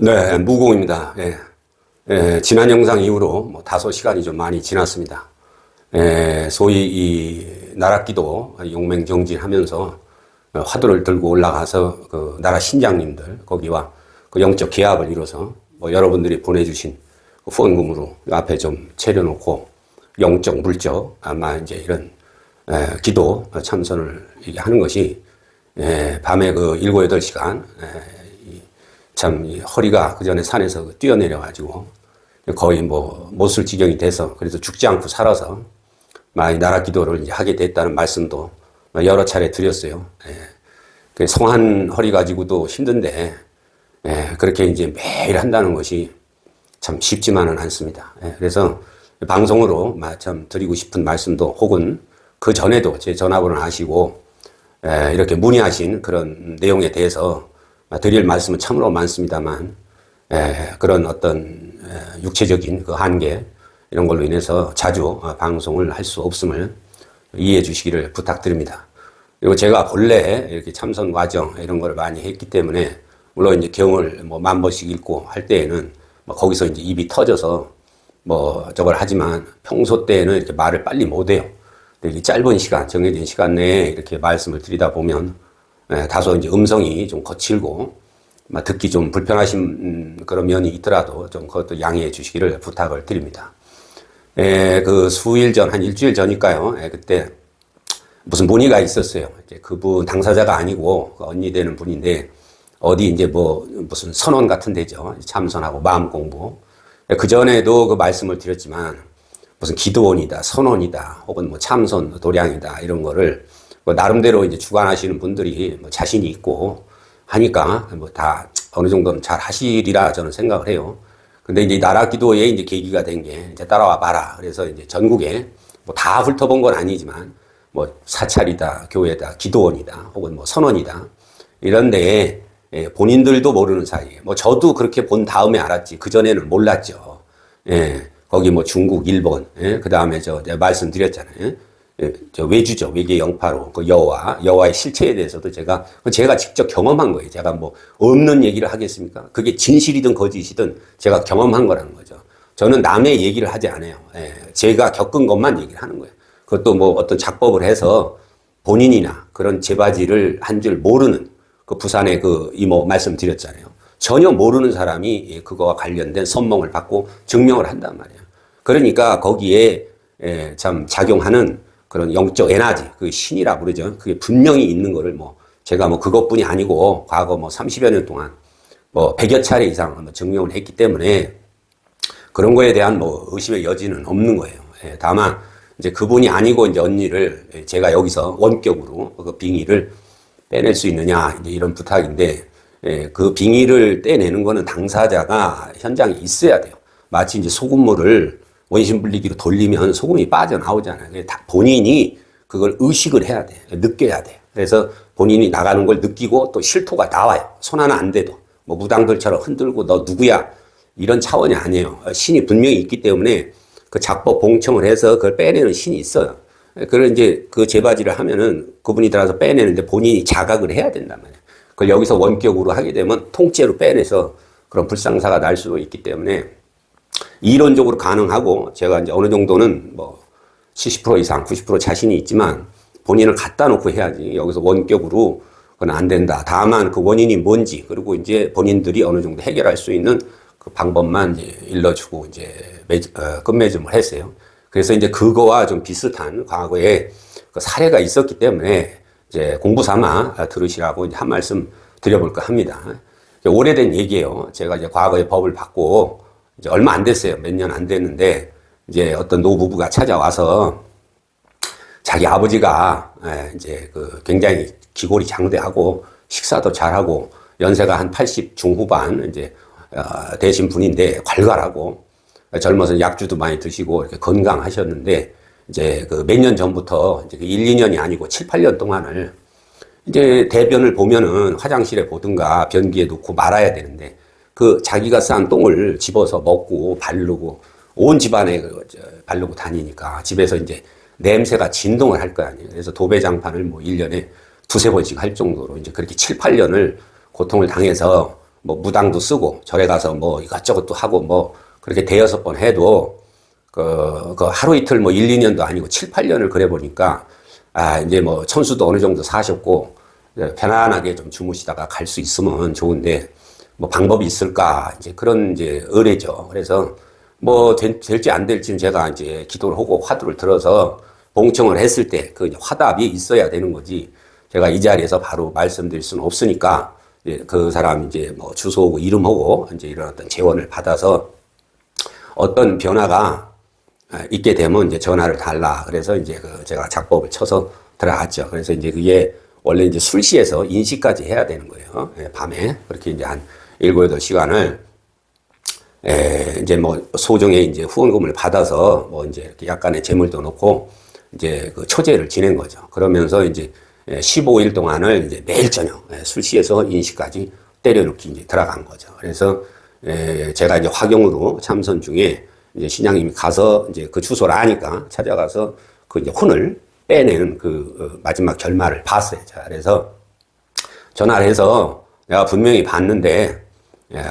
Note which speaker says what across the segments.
Speaker 1: 네, 무공입니다. 예. 예, 지난 영상 이후로 뭐 다소 시간이 좀 많이 지났습니다. 예, 소위 이 나랏기도 용맹정진하면서 화두를 들고 올라가서 그 나라 신장님들 거기와 그 영적 계약을 이뤄서 뭐 여러분들이 보내주신 그 후원금으로 앞에 좀 차려놓고 영적 물적 아마 이제 이런 기도 참선을 하는 것이 밤에 그 7, 8시간 참 허리가 그 전에 산에서 뛰어내려가지고 거의 뭐 못 쓸 지경이 돼서 그래서 죽지 않고 살아서 많이 나라 기도를 이제 하게 됐다는 말씀도 여러 차례 드렸어요. 그 성한 허리 가지고도 힘든데 그렇게 이제 매일 한다는 것이 참 쉽지만은 않습니다. 그래서 방송으로 참 드리고 싶은 말씀도 혹은 그 전에도 제 전화번호를 아시고 이렇게 문의하신 그런 내용에 대해서 드릴 말씀은 참으로 많습니다만 그런 어떤 육체적인 그 한계 이런 걸로 인해서 자주 방송을 할 수 없음을 이해해 주시기를 부탁드립니다. 그리고 제가 본래 이렇게 참선 과정 이런 걸 많이 했기 때문에 물론 이제 경을 뭐 10,000번씩 읽고 할 때에는 뭐 거기서 이제 입이 터져서 뭐 저걸 하지만 평소 때에는 이렇게 말을 빨리 못 해요. 근데 이 짧은 시간, 정해진 시간 내에 이렇게 말씀을 드리다 보면 다소 이제 음성이 좀 거칠고 듣기 좀 불편하신 그런 면이 있더라도 좀 그것도 양해해 주시기를 부탁을 드립니다. 그 수일 전, 한 일주일 전일까요? 그때 무슨 문의가 있었어요. 이제 그분 당사자가 아니고 그 언니 되는 분인데 어디 이제 뭐 무슨 선원 같은 데죠. 참선하고 마음 공부. 그 전에도 그 말씀을 드렸지만 무슨 기도원이다, 선원이다, 혹은 뭐 참선 도량이다 이런 거를 뭐 나름대로 이제 주관하시는 분들이 뭐 자신이 있고 하니까 뭐 다 어느 정도는 잘 하시리라 저는 생각을 해요. 근데 이제 나라 기도에 이제 계기가 된 게 이제 따라와 봐라. 그래서 이제 전국에 뭐 다 훑어본 건 아니지만 뭐 사찰이다, 교회다, 기도원이다, 혹은 뭐 선원이다 이런 데에 본인들도 모르는 사이에 뭐 저도 그렇게 본 다음에 알았지 그 전에는 몰랐죠. 거기 뭐 중국, 일본, 그 다음에 제가 말씀드렸잖아요. 저 외주죠. 외계 영파로 그 여와의 실체에 대해서도 제가 직접 경험한 거예요. 제가 뭐 없는 얘기를 하겠습니까? 그게 진실이든 거짓이든 제가 경험한 거라는 거죠. 저는 남의 얘기를 하지 않아요. 제가 겪은 것만 얘기를 하는 거예요. 그것도 뭐 어떤 작법을 해서 본인이나 그런 제바지를 한 줄 모르는 그 부산의 그 이모 말씀드렸잖아요. 전혀 모르는 사람이 그거와 관련된 선몽을 받고 증명을 한단 말이에요. 그러니까 거기에 참 작용하는 그런 영적 에너지, 그 신이라 부르죠. 그게 분명히 있는 거를 뭐 제가 뭐 그것뿐이 아니고 과거 뭐 30여 년 동안 뭐 100여 차례 이상 증명을 했기 때문에 그런 거에 대한 뭐 의심의 여지는 없는 거예요. 다만 이제 그분이 아니고 이제 언니를 제가 여기서 원격으로 그 빙의를 빼낼 수 있느냐 이제 이런 부탁인데 그 빙의를 떼내는 거는 당사자가 현장에 있어야 돼요. 마치 이제 소금물을 원심분리기로 돌리면 소금이 빠져나오잖아요. 다 본인이 그걸 의식을 해야 돼. 느껴야 돼. 그래서 본인이 나가는 걸 느끼고 또 실토가 나와요. 손 하나 안 대도. 뭐 무당들처럼 흔들고 너 누구야? 이런 차원이 아니에요. 신이 분명히 있기 때문에 그 작법 봉청을 해서 그걸 빼내는 신이 있어요. 그걸 이제 그 제바지를 하면은 그분이 들어가서 빼내는데 본인이 자각을 해야 된단 말이에요. 그걸 여기서 원격으로 하게 되면 통째로 빼내서 그런 불상사가 날 수도 있기 때문에 이론적으로 가능하고 제가 이제 어느 정도는 뭐 70% 이상 90% 자신이 있지만 본인을 갖다 놓고 해야지 여기서 원격으로 그건 안 된다. 다만 그 원인이 뭔지 그리고 이제 본인들이 어느 정도 해결할 수 있는 그 방법만 이제 일러주고 이제 끝맺음을 했어요. 그래서 이제 그거와 좀 비슷한 과거에 그 사례가 있었기 때문에 이제 공부 삼아 들으시라고 이제 한 말씀 드려볼까 합니다. 오래된 얘기예요. 제가 이제 과거에 법을 받고 이제 얼마 안 됐어요. 몇 년 안 됐는데 이제 어떤 노부부가 찾아와서 자기 아버지가 이제 그 굉장히 기골이 장대하고 식사도 잘하고 연세가 한 80 중후반 이제 되신 분인데 괄괄하고 젊어서 약주도 많이 드시고 이렇게 건강하셨는데 이제 그 몇 년 전부터 이제 1, 2년이 아니고 7, 8년 동안을 이제 대변을 보면은 화장실에 보든가 변기에 놓고 말아야 되는데 그 자기가 싼 똥을 집어서 먹고 바르고 온 집안에 바르고 다니니까 집에서 이제 냄새가 진동을 할 거 아니에요. 그래서 도배장판을 뭐 1년에 두세 번씩 할 정도로 이제 그렇게 7, 8년을 고통을 당해서 뭐 무당도 쓰고 절에 가서 뭐 이것저것도 하고 뭐 그렇게 대여섯 번 해도 그 하루 이틀 뭐 1, 2년도 아니고 7, 8년을 그래 보니까 이제 뭐 천수도 어느 정도 사셨고 편안하게 좀 주무시다가 갈 수 있으면 좋은데 뭐 방법이 있을까 이제 그런 이제 의뢰죠. 그래서 뭐 될지 안 될지는 제가 이제 기도를 하고 화두를 들어서 봉청을 했을 때 그 화답이 있어야 되는 거지. 제가 이 자리에서 바로 말씀드릴 수는 없으니까 그 사람 이제 뭐 주소하고 이름하고 이제 이런 어떤 재원을 받아서 어떤 변화가 있게 되면 이제 전화를 달라. 그래서 이제 그 제가 작법을 쳐서 들어갔죠. 그래서 이제 그게 원래 이제 술시에서 인시까지 해야 되는 거예요. 밤에. 그렇게 이제 한 7, 8시간을 이제 뭐 소정의 이제 후원금을 받아서 뭐 이제 이렇게 약간의 재물도 넣고 이제 그 초제를 지낸 거죠. 그러면서 이제 15일 동안을 이제 매일 저녁 술시에서 인시까지 때려넣기 이제 들어간 거죠. 그래서 제가 이제 화경으로 참선 중에 이제 신양님이 가서 이제 그 주소를 아니까 찾아가서 그 이제 혼을 빼내는 그 마지막 결말을 봤어요. 자, 그래서 전화를 해서 내가 분명히 봤는데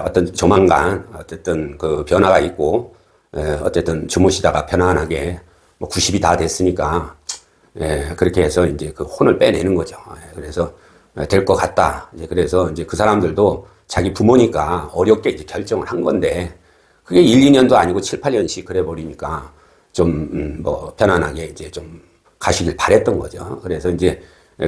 Speaker 1: 어떤 조만간 어쨌든 그 변화가 있고 어쨌든 주무시다가 편안하게 뭐 90이 다 됐으니까 그렇게 해서 이제 그 혼을 빼내는 거죠. 그래서 될 것 같다. 이제 그래서 이제 그 사람들도 자기 부모니까 어렵게 이제 결정을 한 건데 그게 1, 2년도 아니고 7, 8년씩 그래 버리니까 좀 뭐 편안하게 이제 좀 가시길 바랬던 거죠. 그래서 이제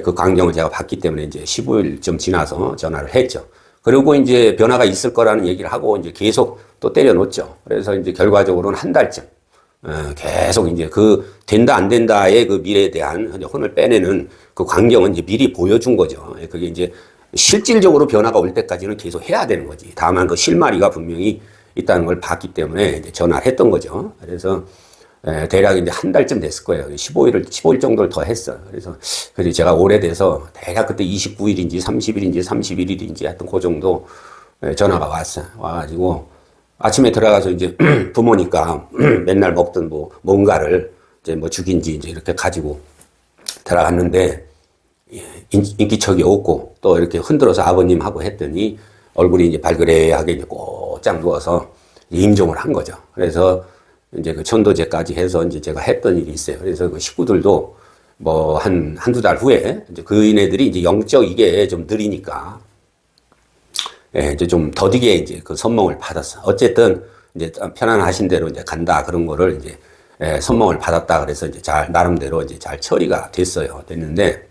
Speaker 1: 그 광경을 제가 봤기 때문에 이제 15일 좀 지나서 전화를 했죠. 그리고 이제 변화가 있을 거라는 얘기를 하고 이제 계속 또 때려놓죠. 그래서 이제 결과적으로는 한 달쯤 계속 이제 그 된다 안 된다의 그 미래에 대한 혼을 빼내는 그 광경은 이제 미리 보여준 거죠. 그게 이제 실질적으로 변화가 올 때까지는 계속 해야 되는 거지. 다만 그 실마리가 분명히 있다는 걸 봤기 때문에 이제 전화를 했던 거죠. 그래서 대략 이제 한 달쯤 됐을 거예요. 15일 정도를 더 했어요. 그래서 제가 오래돼서 대략 그때 29일인지 30일인지 31일인지 하여튼 그 정도 전화가 왔어요. 와가지고 아침에 들어가서 이제 부모니까 맨날 먹던 뭐 뭔가를 이제 뭐 죽인지 이제 이렇게 가지고 들어갔는데 인기척이 없고 또 이렇게 흔들어서 아버님하고 했더니 얼굴이 이제 발그레하게 이제 꼬짝 누워서 임종을 한 거죠. 그래서 이제 그 천도제까지 해서 이제 제가 했던 일이 있어요. 그래서 그 식구들도 뭐 한두 달 후에 이제 그인애들이 이제 영적 이게 좀 느리니까 이제 좀 더디게 이제 그 선몽을 받았어. 어쨌든 이제 편안하신 대로 이제 간다 그런 거를 이제 선몽을 받았다. 그래서 이제 잘 나름대로 이제 잘 처리가 됐어요. 됐는데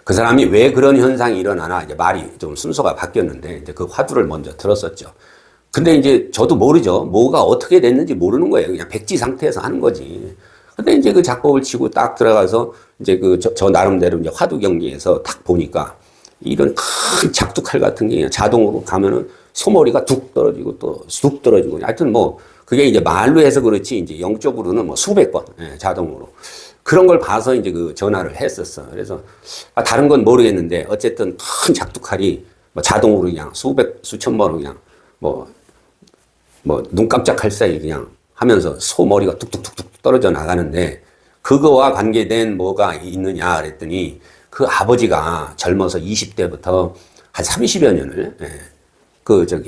Speaker 1: 그 사람이 왜 그런 현상이 일어나나 이제 말이 좀 순서가 바뀌었는데 이제 그 화두를 먼저 들었었죠. 근데 이제 저도 모르죠. 뭐가 어떻게 됐는지 모르는 거예요. 그냥 백지 상태에서 하는 거지. 근데 이제 그 작법을 치고 딱 들어가서 이제 저 나름대로 이제 화두 경기에서 딱 보니까 이런 큰 작두칼 같은 게 그냥 자동으로 가면은 소머리가 뚝 떨어지고 또 쑥 떨어지고 하여튼 뭐 그게 이제 말로 해서 그렇지 이제 영적으로는 뭐 수백 번 자동으로 그런 걸 봐서 이제 그 전화를 했었어. 그래서 다른 건 모르겠는데 어쨌든 큰 작두칼이 뭐 자동으로 그냥 수천 번으로 그냥 뭐 눈 깜짝할 사이 그냥 하면서 소머리가 뚝뚝뚝뚝 떨어져 나가는데 그거와 관계된 뭐가 있느냐 그랬더니 그 아버지가 젊어서 20대부터 한 30여 년을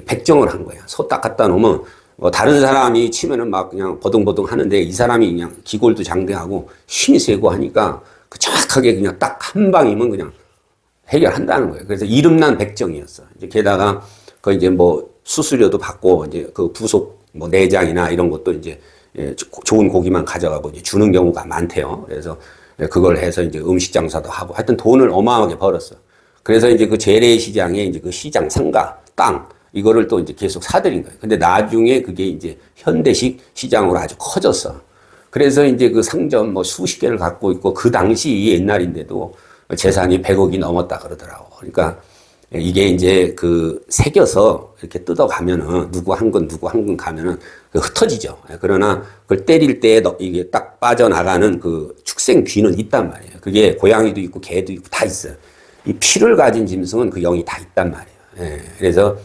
Speaker 1: 백정을 한 거야. 소 딱 갖다 놓으면 뭐 다른 사람이 치면은 막 그냥 버둥버둥 하는데 이 사람이 그냥 기골도 장대하고 힘이 세고 하니까 그 정확하게 그냥 딱 한 방이면 그냥 해결한다는 거예요. 그래서 이름난 백정이었어. 이제 게다가 그 이제 뭐 수수료도 받고 이제 그 부속 뭐 내장이나 이런 것도 이제 좋은 고기만 가져가고 이제 주는 경우가 많대요. 그래서 그걸 해서 이제 음식 장사도 하고 하여튼 돈을 어마어마하게 벌었어. 그래서 이제 그 재래시장에 이제 그 시장 상가 땅 이거를 또 이제 계속 사들인 거예요. 근데 나중에 그게 이제 현대식 시장으로 아주 커졌어. 그래서 이제 그 상점 뭐 수십 개를 갖고 있고 그 당시 옛날인데도 재산이 100억이 넘었다 그러더라고. 그러니까 이게 이제 그 새겨서 이렇게 뜯어가면은 누구 한 건 가면은 그 흩어지죠. 그러나 그걸 때릴 때 이게 딱 빠져나가는 그 축생 귀는 있단 말이에요. 그게 고양이도 있고 개도 있고 다 있어요. 이 피를 가진 짐승은 그 영이 다 있단 말이에요. 그래서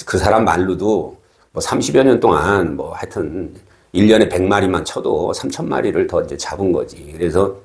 Speaker 1: 그 사람 말로도 뭐 30여 년 동안 뭐 하여튼 1년에 100마리만 쳐도 3,000마리를 더 이제 잡은 거지. 그래서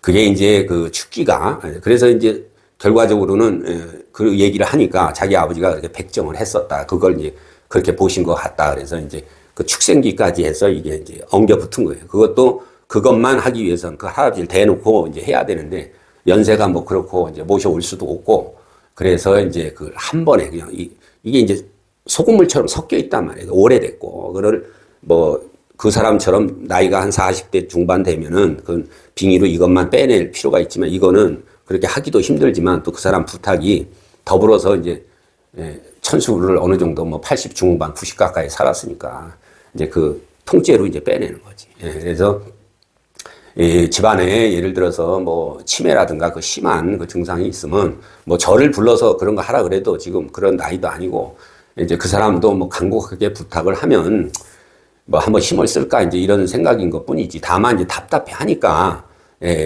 Speaker 1: 그게 이제 그 축기가 그래서 이제 결과적으로는 그 얘기를 하니까 자기 아버지가 그렇게 백정을 했었다. 그걸 이제 그렇게 보신 것 같다. 그래서 이제 그 축생기까지 해서 이게 이제 엉겨 붙은 거예요. 그것도 그것만 하기 위해서는 그 할아버지를 대놓고 이제 해야 되는데 연세가 뭐 그렇고 이제 모셔올 수도 없고 그래서 이제 그 한 번에 그냥 이게 이제 소금물처럼 섞여 있단 말이에요. 오래됐고 그걸 뭐 그 사람처럼 나이가 한 40대 중반 되면은 그 빙의로 이것만 빼낼 필요가 있지만 이거는 그렇게 하기도 힘들지만 또 그 사람 부탁이 더불어서 이제 천수를 어느 정도 뭐 80 중반 90 가까이 살았으니까 이제 그 통째로 이제 빼내는 거지. 그래서 집안에 예를 들어서 뭐 치매라든가 그 심한 그 증상이 있으면 뭐 저를 불러서 그런 거 하라 그래도 지금 그런 나이도 아니고 이제 그 사람도 뭐 간곡하게 부탁을 하면 뭐 한번 힘을 쓸까 이제 이런 생각인 것 뿐이지. 다만 이제 답답해 하니까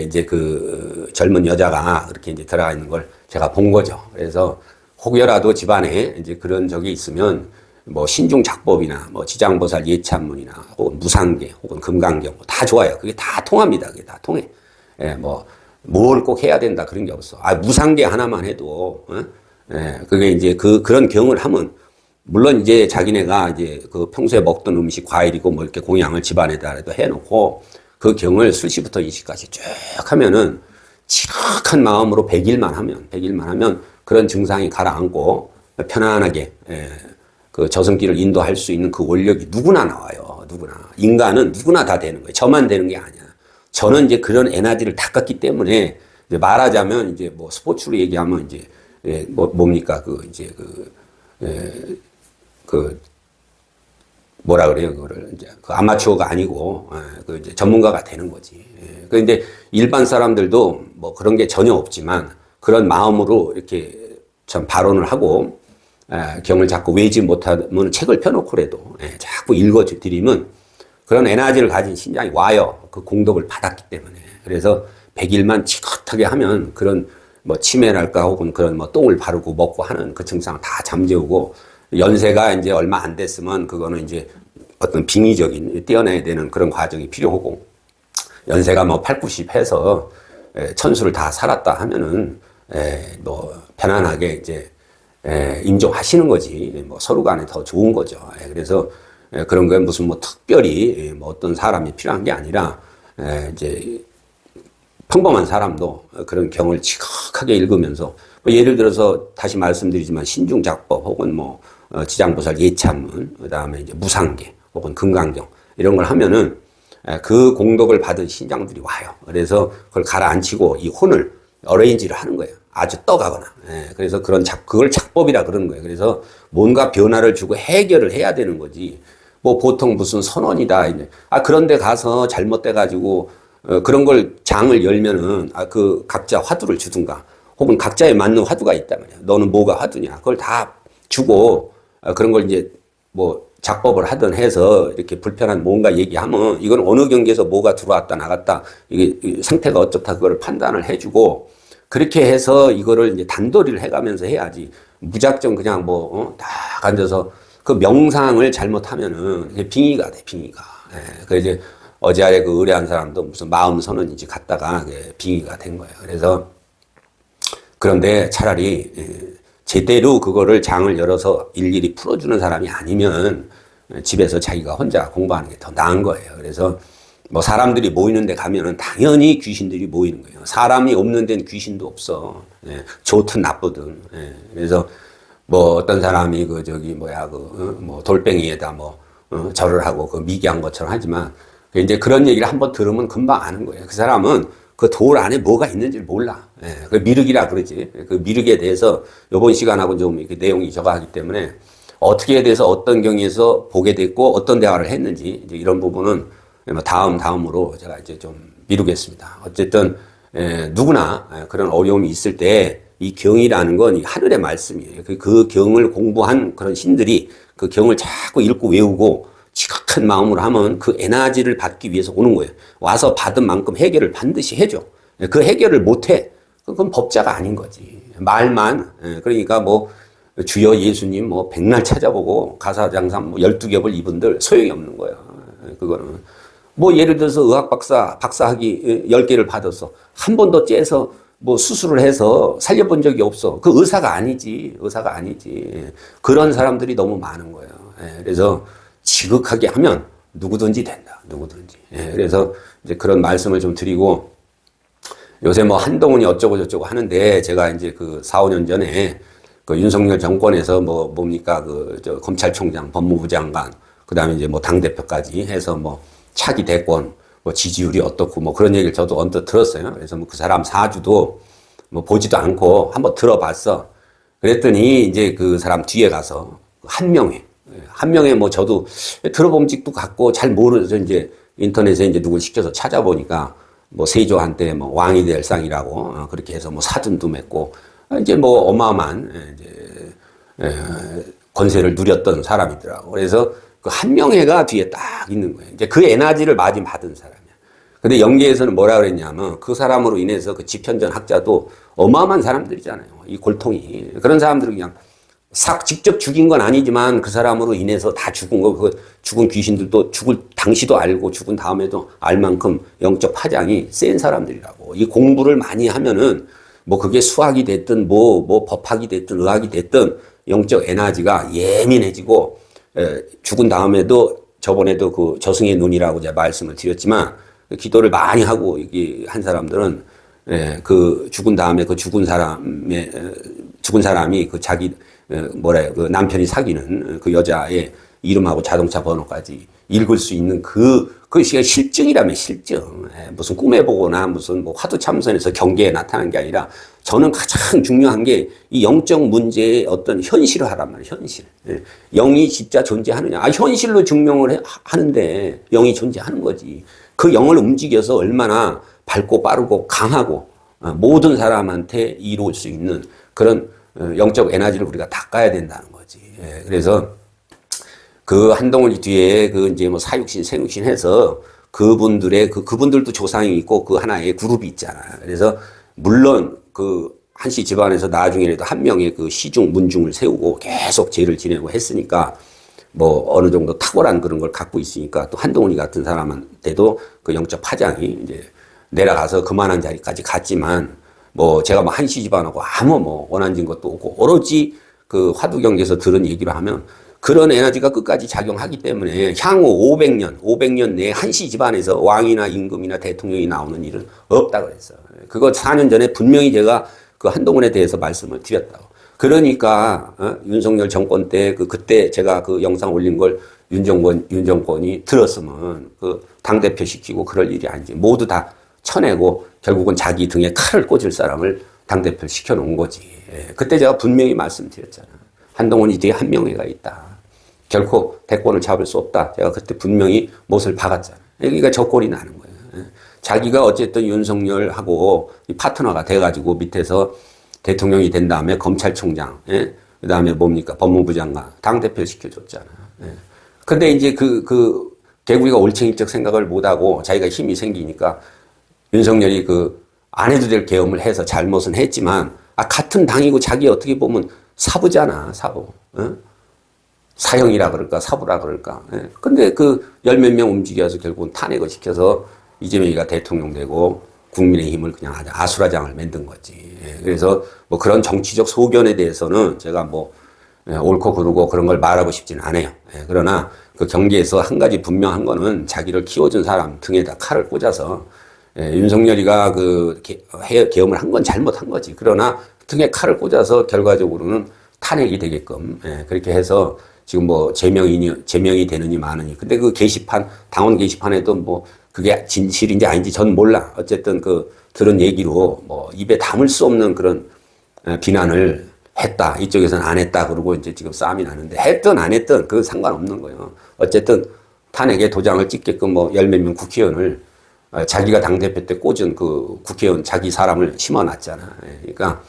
Speaker 1: 이제 그 젊은 여자가 그렇게 이제 들어가 있는 걸 제가 본 거죠. 그래서 혹여라도 집안에 이제 그런 적이 있으면 뭐 신중작법이나 뭐 지장보살 예찬문이나 혹은 무상계 혹은 금강경 다 좋아요. 그게 다 통합니다. 그게 다 통해. 뭐 뭘 꼭 해야 된다 그런 게 없어. 무상계 하나만 해도 그게 이제 그런 경을 하면 물론 이제 자기네가 이제 그 평소에 먹던 음식 과일이고 뭐 이렇게 공양을 집안에다라도 해놓고 그 경을 술시부터 이시까지 쭉 하면은 지극한 마음으로 100일만 하면 그런 증상이 가라앉고 편안하게 그 저승길을 인도할 수 있는 그 원력이 누구나 나와요. 누구나. 인간은 누구나 다 되는 거예요. 저만 되는 게 아니야. 저는 이제 그런 에너지를 닦았기 때문에 이제 말하자면 이제 뭐 스포츠로 얘기하면 이제 뭡니까 뭐라 그래요 그거를 이제 그 아마추어가 아니고 그 이제 전문가가 되는 거지. 그런데 일반 사람들도 뭐 그런 게 전혀 없지만 그런 마음으로 이렇게 참 발언을 하고 경을 자꾸 외지 못하면 책을 펴놓고라도 자꾸 읽어드리면 그런 에너지를 가진 신장이 와요. 그 공덕을 받았기 때문에. 그래서 100일만 지긋하게 하면 그런 뭐 치매랄까 혹은 그런 뭐 똥을 바르고 먹고 하는 그 증상 다 잠재우고 연세가 이제 얼마 안 됐으면 그거는 이제 어떤 빙의적인 떼어내야 되는 그런 과정이 필요하고 연세가 뭐 8, 90 해서 천수를 다 살았다 하면은 뭐 편안하게 이제 임종하시는 거지. 뭐 서로 간에 더 좋은 거죠. 그래서 그런 거에 무슨 뭐 특별히 뭐 어떤 사람이 필요한 게 아니라 이제 평범한 사람도 그런 경을 지극하게 읽으면서 뭐 예를 들어서 다시 말씀드리지만 신중작법 혹은 뭐 지장보살 예찬문 그다음에 이제 무상계 혹은 금강경 이런 걸 하면은 그 공덕을 받은 신장들이 와요. 그래서 그걸 가라앉히고 이 혼을 어레인지를 하는 거예요. 아주 떠가거나. 그래서 그걸 작법이라 그러는 거예요. 그래서 뭔가 변화를 주고 해결을 해야 되는 거지. 뭐 보통 무슨 선언이다. 그런데 가서 잘못돼가지고 그런 걸 장을 열면은 그 각자 화두를 주든가 혹은 각자에 맞는 화두가 있단 말이야. 너는 뭐가 화두냐. 그걸 다 주고 그런 걸 이제 뭐 작법을 하든 해서 이렇게 불편한 뭔가 얘기하면 이건 어느 경계에서 뭐가 들어왔다 나갔다 이게 상태가 어쩌다 그걸 판단을 해주고 그렇게 해서 이거를 이제 단도리를 해가면서 해야지 무작정 그냥 딱 앉아서 그 명상을 잘못하면은 이게 빙의가 돼 빙의가. 그래서 이제 어제 그 의뢰한 사람도 무슨 마음 선언인지 갔다가 빙의가 된 거예요. 그래서 그런데 차라리 제대로 그거를 장을 열어서 일일이 풀어주는 사람이 아니면 집에서 자기가 혼자 공부하는 게 더 나은 거예요. 그래서 뭐 사람들이 모이는 데 가면은 당연히 귀신들이 모이는 거예요. 사람이 없는 데는 귀신도 없어. 좋든 나쁘든. 그래서 뭐 어떤 사람이 뭐 돌뱅이에다 절을 하고 그 미개한 것처럼 하지만 이제 그런 얘기를 한번 들으면 금방 아는 거예요. 그 사람은 그 돌 안에 뭐가 있는지를 몰라. 그 미륵이라 그러지. 그 미륵에 대해서 이번 시간하고 좀 이렇게 내용이 적하기 때문에 어떻게 돼서 어떤 경위에서 보게 됐고 어떤 대화를 했는지 이제 이런 부분은 다음으로 제가 이제 좀 미루겠습니다. 어쨌든 누구나 그런 어려움이 있을 때 이 경이라는 건 이 하늘의 말씀이에요. 그 경을 공부한 그런 신들이 그 경을 자꾸 읽고 외우고 지극한 마음으로 하면 그 에너지를 받기 위해서 오는 거예요. 와서 받은 만큼 해결을 반드시 해줘. 그 해결을 못해. 그건 법자가 아닌 거지. 말만. 그러니까 뭐 주여 예수님 뭐 백날 찾아보고 가사장삼 뭐 12겹을 입은들 소용이 없는 거야. 그거는. 뭐 예를 들어서 의학 박사학위 10개를 받았어. 한 번 더 째서 뭐 수술을 해서 살려본 적이 없어. 그 의사가 아니지. 의사가 아니지. 예. 그런 사람들이 너무 많은 거예요. 예. 그래서 지극하게 하면 누구든지 된다. 누구든지. 예. 그래서 이제 그런 말씀을 좀 드리고 요새 뭐 한동훈이 어쩌고 저쩌고 하는데 제가 이제 그 4, 5년 전에 그 윤석열 정권에서 뭐 뭡니까 그 저 검찰총장, 법무부 장관, 그다음에 이제 뭐 당대표까지 해서 뭐 차기 대권 뭐 지지율이 어떻고 뭐 그런 얘기를 저도 언뜻 들었어요. 그래서 뭐 그 사람 사주도 뭐 보지도 않고 한번 들어봤어. 그랬더니 이제 그 사람 뒤에 가서 한 명에 뭐 저도 들어본 직도 같고 잘 모르죠. 이제 인터넷에 이제 누굴 시켜서 찾아보니까 뭐 세조한테 뭐 왕이 될 상이라고 그렇게 해서 뭐 사돈도 맺고 이제 뭐 어마어마한 이제 권세를 누렸던 사람이더라고. 그래서 그 한명회가 뒤에 딱 있는 거예요. 이제 그 에너지를 많이 받은 사람이야. 근데 영계에서는 뭐라 그랬냐면 그 사람으로 인해서 그 집현전 학자도 어마어마한 사람들이잖아요. 이 골통이. 그런 사람들은 그냥 직접 죽인 건 아니지만 그 사람으로 인해서 다 죽은 거, 그 죽은 귀신들도 죽을 당시도 알고 죽은 다음에도 알 만큼 영적 파장이 센 사람들이라고. 이 공부를 많이 하면은 뭐 그게 수학이 됐든 뭐 법학이 됐든 의학이 됐든 영적 에너지가 예민해지고 죽은 다음에도 저번에도 그 저승의 눈이라고 제가 말씀을 드렸지만 기도를 많이 하고 이게 한 사람들은 그 죽은 다음에 그 죽은 사람이 그 자기 그 남편이 사귀는 그 여자의 이름하고 자동차 번호까지 읽을 수 있는 그것이 실증이라면 실증. 무슨 꿈에 보거나 무슨 뭐 화두 참선에서 경계에 나타난 게 아니라 저는 가장 중요한 게 이 영적 문제의 어떤 현실화란 말이에요. 현실. 영이 진짜 존재하느냐. 현실로 증명을 하는데 영이 존재하는 거지. 그 영을 움직여서 얼마나 밝고 빠르고 강하고 모든 사람한테 이루어질 수 있는 그런 영적 에너지를 우리가 닦아야 된다는 거지. 그래서 그 한동훈 뒤에 그 이제 뭐 사육신, 생육신 해서 그분들도 조상이 있고 그 하나의 그룹이 있잖아. 그래서 물론 그 한씨 집안에서 나중에라도 한 명의 그 시중, 문중을 세우고 계속 죄를 지내고 했으니까 뭐 어느 정도 탁월한 그런 걸 갖고 있으니까 또 한동훈이 같은 사람한테도 그 영적 파장이 이제 내려가서 그만한 자리까지 갔지만 뭐 제가 뭐 한씨 집안하고 아무 뭐 원한진 것도 없고 오로지 그 화두경에서 들은 얘기를 하면 그런 에너지가 끝까지 작용하기 때문에 향후 500년 내에 한씨 집안에서 왕이나 임금이나 대통령이 나오는 일은 없다 그랬어. 그거 4년 전에 분명히 제가 그 한동훈에 대해서 말씀을 드렸다고. 그러니까 윤석열 정권 때 그때 제가 그 영상 올린 걸 윤정권이 들었으면 그 당대표 시키고 그럴 일이 아니지. 모두 다 쳐내고 결국은 자기 등에 칼을 꽂을 사람을 당대표를 시켜놓은 거지. 그때 제가 분명히 말씀드렸잖아. 한동훈이 뒤에 한명회가 있다. 결코 대권을 잡을 수 없다. 제가 그때 분명히 못을 박았잖아. 여기가 저꼴이 나는 거예요. 자기가 어쨌든 윤석열하고 파트너가 돼가지고 밑에서 대통령이 된 다음에 검찰총장, 그 다음에 뭡니까? 법무부 장관, 당대표 시켜줬잖아. 근데 이제 개구리가 올챙이적 생각을 못하고 자기가 힘이 생기니까 윤석열이 안 해도 될 계엄을 해서 잘못은 했지만, 같은 당이고 자기 어떻게 보면 사부잖아, 사부. 사형이라 그럴까, 사부라 그럴까. 근데 열 몇 명 움직여서 결국은 탄핵을 시켜서 이재명이가 대통령 되고 국민의힘을 그냥 아주 아수라장을 만든 거지. 그래서 뭐 그런 정치적 소견에 대해서는 제가 뭐 옳고 그르고 그런 걸 말하고 싶지는 않아요. 그러나 그 경계에서 한 가지 분명한 거는 자기를 키워준 사람 등에다 칼을 꽂아서 윤석열이가 계엄을 한 건 잘못한 거지. 그러나 등에 칼을 꽂아서 결과적으로는 탄핵이 되게끔 그렇게 해서 지금 뭐 제명이 되느니 마느니. 근데 그 게시판, 당원 게시판에도 뭐 그게 진실인지 아닌지 전 몰라. 어쨌든 들은 얘기로 뭐 입에 담을 수 없는 그런 비난을 했다. 이쪽에서는 안 했다. 그러고 이제 지금 싸움이 나는데 했든 안 했든 그건 상관없는 거예요. 어쨌든 탄핵에 도장을 찍게끔 뭐 열 몇 명 국회의원을 자기가 당대표 때 꽂은 그 국회의원 자기 사람을 심어놨잖아. 그러니까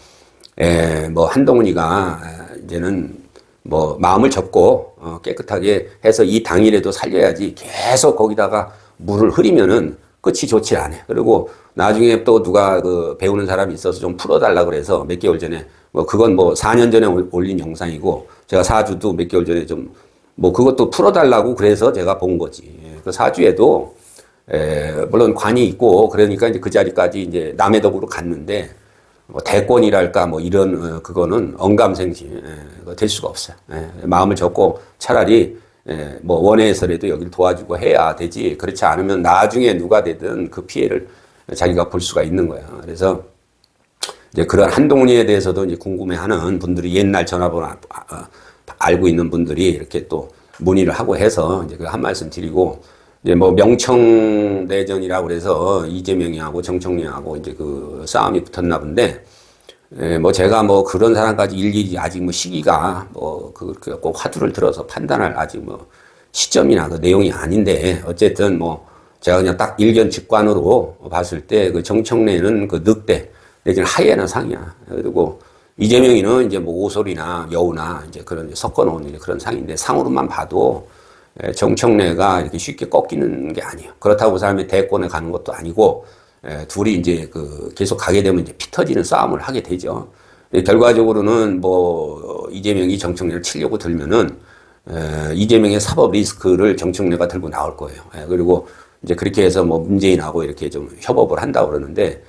Speaker 1: 뭐 한동훈이가 이제는 뭐 마음을 접고 깨끗하게 해서 이 당이라도 살려야지 계속 거기다가 물을 흐리면은 끝이 좋지 않아. 그리고 나중에 또 누가 배우는 사람이 있어서 좀 풀어달라 그래서 몇 개월 전에 뭐 그건 뭐 4년 전에 올린 영상이고 제가 사주도 몇 개월 전에 좀 뭐 그것도 풀어달라고 그래서 제가 본 거지. 그 사주에도 물론 관이 있고 그러니까 이제 그 자리까지 이제 남의 덕으로 갔는데 뭐 대권이랄까 뭐 이런 그거는 언감생심 될 수가 없어요. 마음을 접고 차라리 뭐 원회에서라도 여기를 도와주고 해야 되지. 그렇지 않으면 나중에 누가 되든 그 피해를 자기가 볼 수가 있는 거야. 그래서 이제 그런 한동훈에 대해서도 이제 궁금해하는 분들이 옛날 전화번호 알고 있는 분들이 이렇게 또 문의를 하고 해서 이제 그 한 말씀 드리고, 이제 뭐 명청대전이라고 그래서 이재명이하고 정청래하고 이제 그 싸움이 붙었나 본데, 뭐 제가 뭐 그런 사람까지 일일이 아직 뭐 시기가 뭐 꼭 화두를 들어서 판단할 아직 뭐 시점이나 그 내용이 아닌데, 어쨌든 뭐 제가 그냥 딱 일견 직관으로 봤을 때 그 정청래는 그 늑대 내지는 하이에나 상이야. 그리고 이재명이는 이제 뭐 오솔이나 여우나 이제 그런 섞어 놓은 이제 그런 상인데, 상으로만 봐도 정청래가 이렇게 쉽게 꺾이는 게 아니에요. 그렇다고 그 사람이 대권에 가는 것도 아니고, 둘이 이제 그 계속 가게 되면 이제 피 터지는 싸움을 하게 되죠. 결과적으로는 뭐 이재명이 정청래를 치려고 들면은 이재명의 사법 리스크를 정청래가 들고 나올 거예요. 그리고 이제 그렇게 해서 뭐 문재인하고 이렇게 좀 협업을 한다고 그러는데,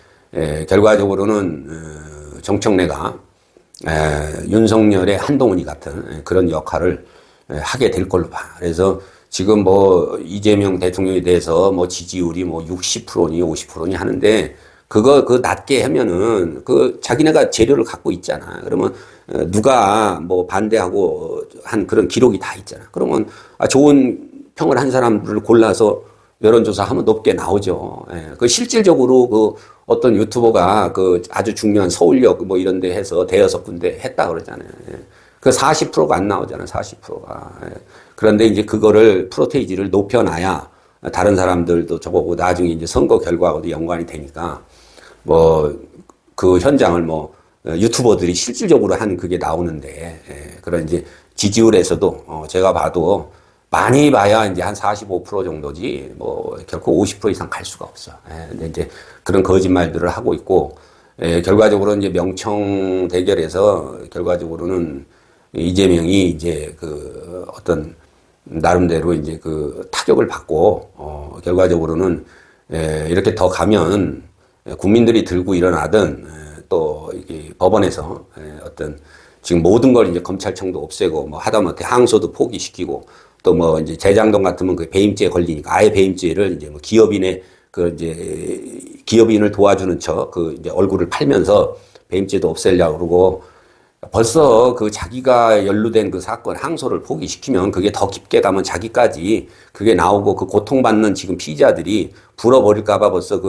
Speaker 1: 결과적으로는 정청래가 윤석열의 한동훈이 같은 그런 역할을 하게 될 걸로 봐. 그래서 지금 뭐 이재명 대통령에 대해서 뭐 지지율이 뭐 60%니 50%니 하는데, 그거 그 낮게 하면은 그 자기네가 재료를 갖고 있잖아. 그러면 누가 뭐 반대하고 한 그런 기록이 다 있잖아. 그러면 좋은 평을 한 사람들을 골라서 여론조사하면 높게 나오죠. 그 실질적으로 그 어떤 유튜버가 그 아주 중요한 서울역 뭐 이런 데 해서 대여섯 군데 했다 그러잖아요. 그 40%가 안 나오잖아요. 40%가. 그런데 이제 그거를 프로테이지를 높여놔야 다른 사람들도 저거고 나중에 이제 선거 결과하고도 연관이 되니까 뭐 그 현장을 뭐 유튜버들이 실질적으로 한 그게 나오는데, 그런 이제 지지율에서도 제가 봐도 많이 봐야 이제 한 45% 정도지 뭐 결코 50% 이상 갈 수가 없어. 근데 이제 그런 거짓말들을 하고 있고, 결과적으로 이제 명청 대결에서 결과적으로는 이재명이 이제 그 어떤 나름대로 이제 그 타격을 받고, 결과적으로는 이렇게 더 가면 국민들이 들고 일어나든 또 이게 법원에서 어떤 지금 모든 걸 이제 검찰청도 없애고 뭐 하다못해 항소도 포기시키고, 또 뭐 이제 재장동 같으면 그 배임죄 걸리니까 아예 배임죄를 이제 뭐 기업인의 그 이제 기업인을 도와주는 척 그 이제 얼굴을 팔면서 배임죄도 없애려고 그러고, 벌써 그 자기가 연루된 그 사건 항소를 포기시키면 그게 더 깊게 가면 자기까지 그게 나오고 그 고통받는 지금 피의자들이 불어버릴까봐 벌써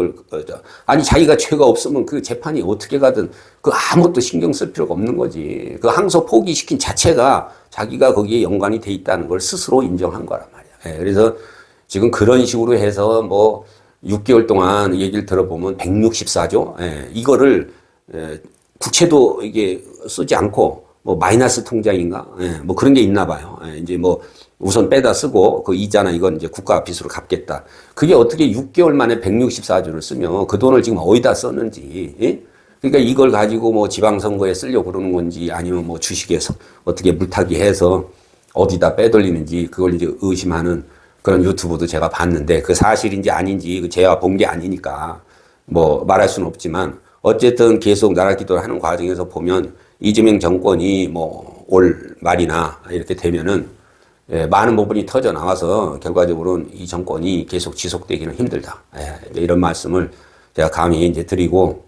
Speaker 1: 아니 자기가 죄가 없으면 그 재판이 어떻게 가든 그 아무것도 신경 쓸 필요가 없는 거지. 그 항소 포기시킨 자체가 자기가 거기에 연관이 돼 있다는 걸 스스로 인정한 거란 말이야. 그래서 지금 그런 식으로 해서 뭐 6개월 동안 얘기를 들어보면 164조 이거를 국채도 이게 쓰지 않고 뭐 마이너스 통장인가 뭐 그런 게 있나 봐요. 이제 뭐 우선 빼다 쓰고 그 이자나 이건 이제 국가 빚으로 갚겠다. 그게 어떻게 6개월 만에 164조를 쓰면 그 돈을 지금 어디다 썼는지. 그러니까 이걸 가지고 뭐 지방선거에 쓰려고 그러는 건지, 아니면 뭐 주식에서 어떻게 물타기 해서 어디다 빼돌리는지, 그걸 이제 의심하는 그런 유튜브도 제가 봤는데, 그 사실인지 아닌지 그 제가 본 게 아니니까 뭐 말할 수는 없지만, 어쨌든 계속 나라 기도를 하는 과정에서 보면 이재명 정권이 뭐 올 말이나 이렇게 되면은 많은 부분이 터져 나와서 결과적으로는 이 정권이 계속 지속되기는 힘들다. 이런 말씀을 제가 감히 이제 드리고,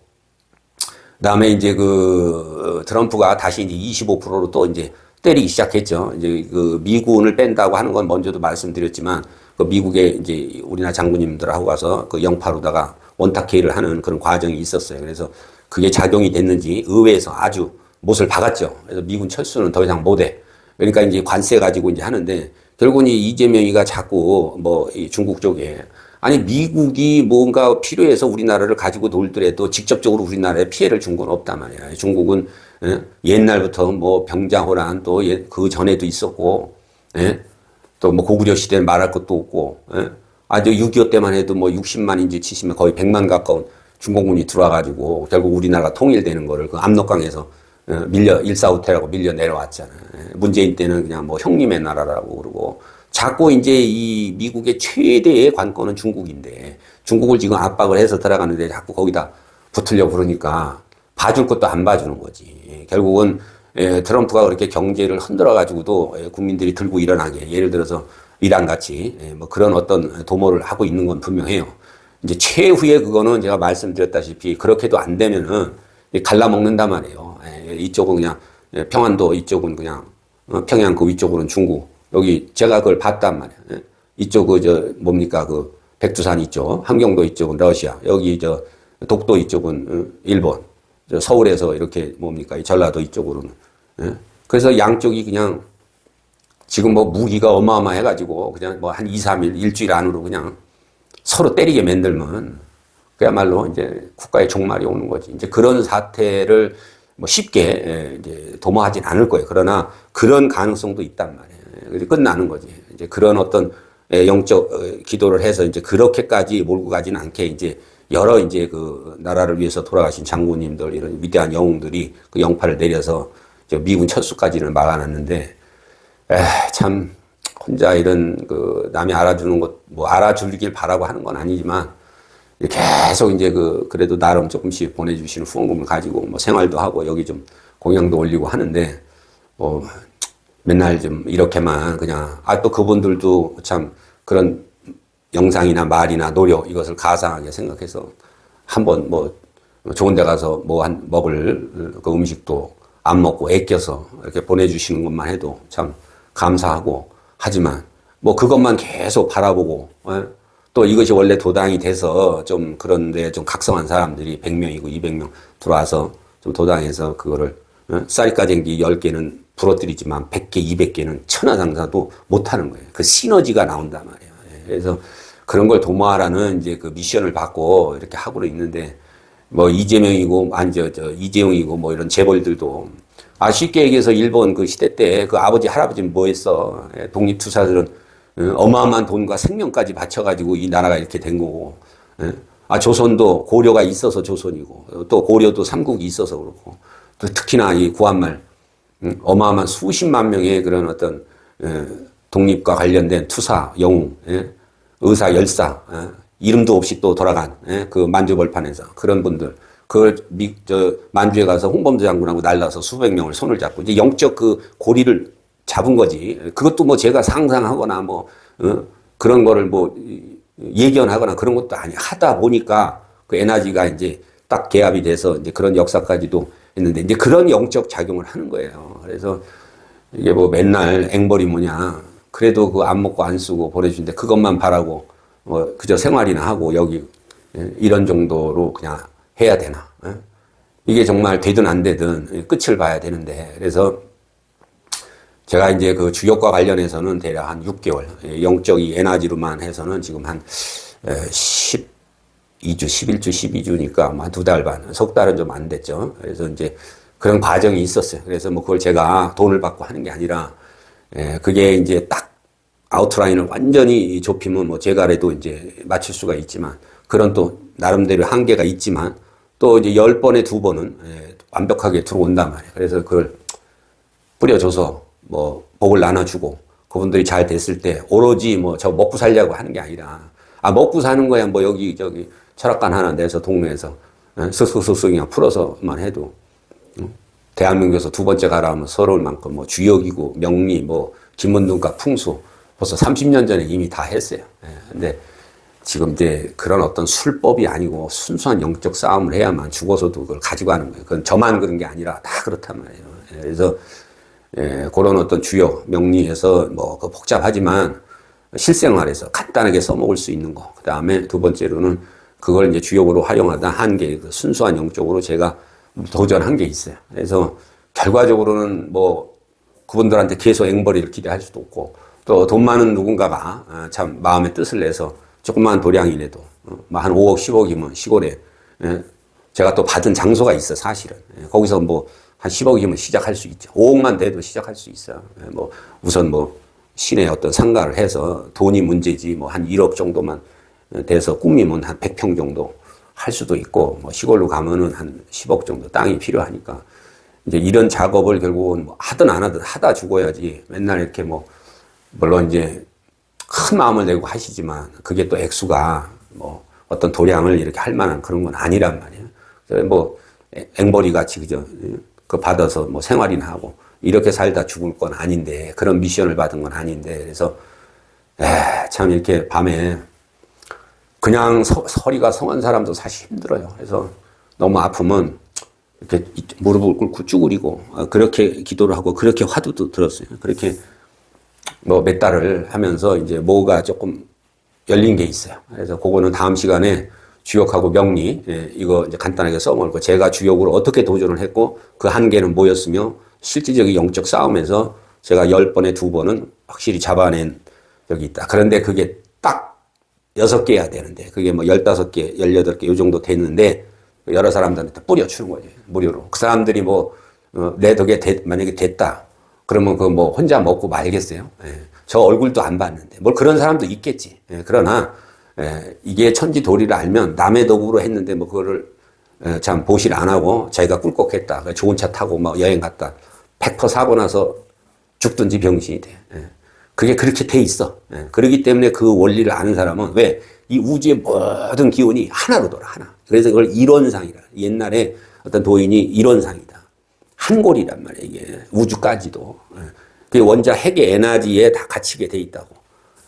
Speaker 1: 그다음에 이제 그 트럼프가 다시 이제 25%로 또 이제 때리기 시작했죠. 이제 그 미군을 뺀다고 하는 건 먼저도 말씀드렸지만, 그 미국에 이제 우리나라 장군님들하고 가서 그 영파로다가 원탁회의를 하는 그런 과정이 있었어요. 그래서 그게 작용이 됐는지 의회에서 아주 못을 박았죠. 그래서 미군 철수는 더 이상 못해. 그러니까 이제 관세 가지고 이제 하는데, 결국은 이재명이가 자꾸 뭐 이 중국 쪽에, 아니 미국이 뭔가 필요해서 우리나라를 가지고 놀더라도 직접적으로 우리나라에 피해를 준 건 없단 말이야. 중국은 옛날부터 뭐 병자호란 또 그 전에도 있었고, 또 뭐 고구려 시대는 말할 것도 없고, 아주 6.25 때만 해도 뭐 60만인지 70만 거의 100만 가까운 중공군이 들어와가지고 결국 우리나라가 통일되는 거를 그 압록강에서 일사후퇴라고 밀려 내려왔잖아. 문재인 때는 그냥 뭐 형님의 나라라고 그러고, 자꾸 이제 이 미국의 최대의 관건은 중국인데, 중국을 지금 압박을 해서 들어가는데 자꾸 거기다 붙으려고 그러니까 봐줄 것도 안 봐주는 거지. 결국은 트럼프가 그렇게 경제를 흔들어 가지고도 국민들이 들고 일어나게, 예를 들어서 이란 같이 뭐 그런 어떤 도모를 하고 있는 건 분명해요. 이제 최후의 그거는 제가 말씀드렸다시피 그렇게도 안 되면은 갈라먹는단 말이에요. 이쪽은 그냥 평안도, 이쪽은 그냥 평양, 그 위쪽으로는 중국. 여기 제가 그걸 봤단 말이에요. 이쪽 뭡니까 그 백두산 이쪽, 함경도 이쪽은 러시아, 여기 독도 이쪽은 일본, 서울에서 이렇게 뭡니까 이 전라도 이쪽으로는. 그래서 양쪽이 그냥 지금 뭐 무기가 어마어마해가지고 그냥 뭐 한 2, 3일, 일주일 안으로 그냥 서로 때리게 만들면 그야말로 이제 국가의 종말이 오는 거지. 이제 그런 사태를 뭐 쉽게 이제 도모하진 않을 거예요. 그러나 그런 가능성도 있단 말이에요. 그래서 끝나는 거지. 이제 그런 어떤 영적 기도를 해서 이제 그렇게까지 몰고 가지는 않게 이제 여러 이제 그 나라를 위해서 돌아가신 장군님들, 이런 위대한 영웅들이 그 영파를 내려서 미군 철수까지는 막아놨는데, 참 혼자 이런 그 남이 알아주는 것, 뭐 알아주길 바라고 하는 건 아니지만 계속 이제 그래도 나름 조금씩 보내주시는 후원금을 가지고 뭐 생활도 하고 여기 좀 공양도 올리고 하는데, 뭐 맨날 좀 이렇게만 그냥, 또 그분들도 참 그런 영상이나 말이나 노력 이것을 가상하게 생각해서 한번 뭐 좋은 데 가서 뭐 먹을 그 음식도 안 먹고 아껴서 이렇게 보내주시는 것만 해도 참 감사하고, 하지만 뭐 그것만 계속 바라보고, 또 이것이 원래 도당이 돼서 좀 그런데 좀 각성한 사람들이 100명이고 200명 들어와서 좀 도당해서 그거를 쌀가쟁기 10개는 부러뜨리지만 100개, 200개는 천하장사도 못하는 거예요. 그 시너지가 나온단 말이에요. 그래서 그런 걸 도모하라는 이제 그 미션을 받고 이렇게 하고는 있는데, 뭐 이재명이고 이재용이고 뭐 이런 재벌들도 쉽게 얘기해서 일본 그 시대 때 그 아버지 할아버지는 뭐 했어. 독립투사들은 어마어마한 돈과 생명까지 바쳐가지고 이 나라가 이렇게 된 거고, 조선도 고려가 있어서 조선이고, 또 고려도 삼국이 있어서 그렇고, 또 특히나 이 구한말 어마어마한 수십만 명의 그런 어떤 독립과 관련된 투사, 영웅, 의사, 열사, 이름도 없이 또 돌아간 그 만주벌판에서 그런 분들, 그걸 만주에 가서 홍범도 장군하고 날라서 수백 명을 손을 잡고 이제 영적 그 고리를 잡은 거지. 그것도 뭐 제가 상상하거나 뭐 그런 거를 뭐 예견하거나 그런 것도 아니, 하다 보니까 그 에너지가 이제 딱 개합이 돼서 이제 그런 역사까지도 했는데, 이제 그런 영적 작용을 하는 거예요. 그래서 이게 뭐 맨날 앵벌이 뭐냐, 그래도 그 안 먹고 안 쓰고 보내주는데 그것만 바라고 그저 생활이나 하고 여기 이런 정도로 그냥 해야 되나. 이게 정말 되든 안 되든 끝을 봐야 되는데, 그래서 제가 이제 그 주역과 관련해서는 대략 한 6개월, 영적 이 에너지로만 해서는 지금 한 12주, 11주, 12주니까 한 2달 반, 석 달은 좀 안 됐죠. 그래서 이제 그런 과정이 있었어요. 그래서 뭐 그걸 제가 돈을 받고 하는 게 아니라, 그게 이제 딱 아웃라인을 완전히 좁히면 뭐 제가라도 이제 맞출 수가 있지만, 그런 또 나름대로 한계가 있지만, 또 이제 10번에 2번은 완벽하게 들어온단 말이에요. 그래서 그걸 뿌려줘서 뭐 복을 나눠주고, 그분들이 잘 됐을 때 오로지 뭐 저 먹고 살려고 하는 게 아니라, 먹고 사는 거야 뭐 여기 저기 철학관 하나 내서 동네에서 쓱쓱쓱쓱 그냥 풀어서만 해도 대한민국에서 2번째 가라 하면 서러울 만큼 뭐 주역이고 명리 뭐 김문둥과 풍수 벌써 30년 전에 이미 다 했어요. 근데 지금 이제 그런 어떤 술법이 아니고 순수한 영적 싸움을 해야만 죽어서도 그걸 가지고 가는 거예요. 그건 저만 그런 게 아니라 다 그렇단 말이에요. 그래서 그런 어떤 주역 명리에서 뭐 그 복잡하지만 실생활에서 간단하게 써먹을 수 있는 거. 그 다음에 2번째로는 그걸 이제 주역으로 활용하다 한 개, 그 순수한 영적으로 제가 도전한 게 있어요. 그래서 결과적으로는 뭐 그분들한테 계속 앵벌이를 기대할 수도 없고, 또 돈 많은 누군가가 참 마음의 뜻을 내서 조그만 도량이라도 한 5억, 10억이면 시골에 제가 또 받은 장소가 있어 사실은. 거기서 뭐 한 10억이면 시작할 수 있죠. 5억만 돼도 시작할 수 있어요. 뭐 우선 뭐 시내 어떤 상가를 해서 돈이 문제지 뭐 한 1억 정도만 돼서 꾸미면 한 100평 정도 할 수도 있고, 뭐 시골로 가면은 한 10억 정도 땅이 필요하니까 이제 이런 작업을 결국은 뭐 하든 안 하든 하다 죽어야지, 맨날 이렇게 뭐 물론 이제 큰 마음을 내고 하시지만 그게 또 액수가 뭐 어떤 도량을 이렇게 할 만한 그런 건 아니란 말이에요. 그래서 뭐 앵벌이 같이 그저 그 받아서 뭐 생활이나 하고 이렇게 살다 죽을 건 아닌데 그런 미션을 받은 건 아닌데 그래서 참 이렇게 밤에 그냥 서리가 성한 사람도 사실 힘들어요. 그래서 너무 아프면 이렇게 무릎을 꿇고 쭈그리고 그렇게 기도를 하고 그렇게 화두도 들었어요. 그렇게 뭐 몇 달을 하면서 이제 뭐가 조금 열린 게 있어요. 그래서 그거는 다음 시간에 주역하고 명리 이거 이제 간단하게 써먹고 제가 주역으로 어떻게 도전을 했고 그 한계는 뭐였으며 실질적인 영적 싸움에서 제가 10번에 2번은 확실히 잡아낸 적이 있다. 그런데 그게 딱 6개 해야 되는데 그게 뭐 15개, 18개 이 정도 됐는데 여러 사람들한테 뿌려주는 거지 무료로. 그 사람들이 뭐 내 덕에 만약에 됐다. 그러면 그 뭐 혼자 먹고 말겠어요? 저 얼굴도 안 봤는데 뭘 그런 사람도 있겠지. 그러나 이게 천지도리를 알면 남의 덕으로 했는데 뭐 그거를 참 보실 안 하고 자기가 꿀꺽했다. 좋은 차 타고 막 여행 갔다. 100% 사고 나서 죽든지 병신이 돼. 그게 그렇게 돼 있어. 그렇기 때문에 그 원리를 아는 사람은 왜? 이 우주의 모든 기운이 하나로 돌아, 하나. 그래서 그걸 일원상이라. 옛날에 어떤 도인이 일원상이다. 한 골이란 말이야, 이게. 우주까지도. 그게 원자 핵의 에너지에 다 갇히게 돼 있다고.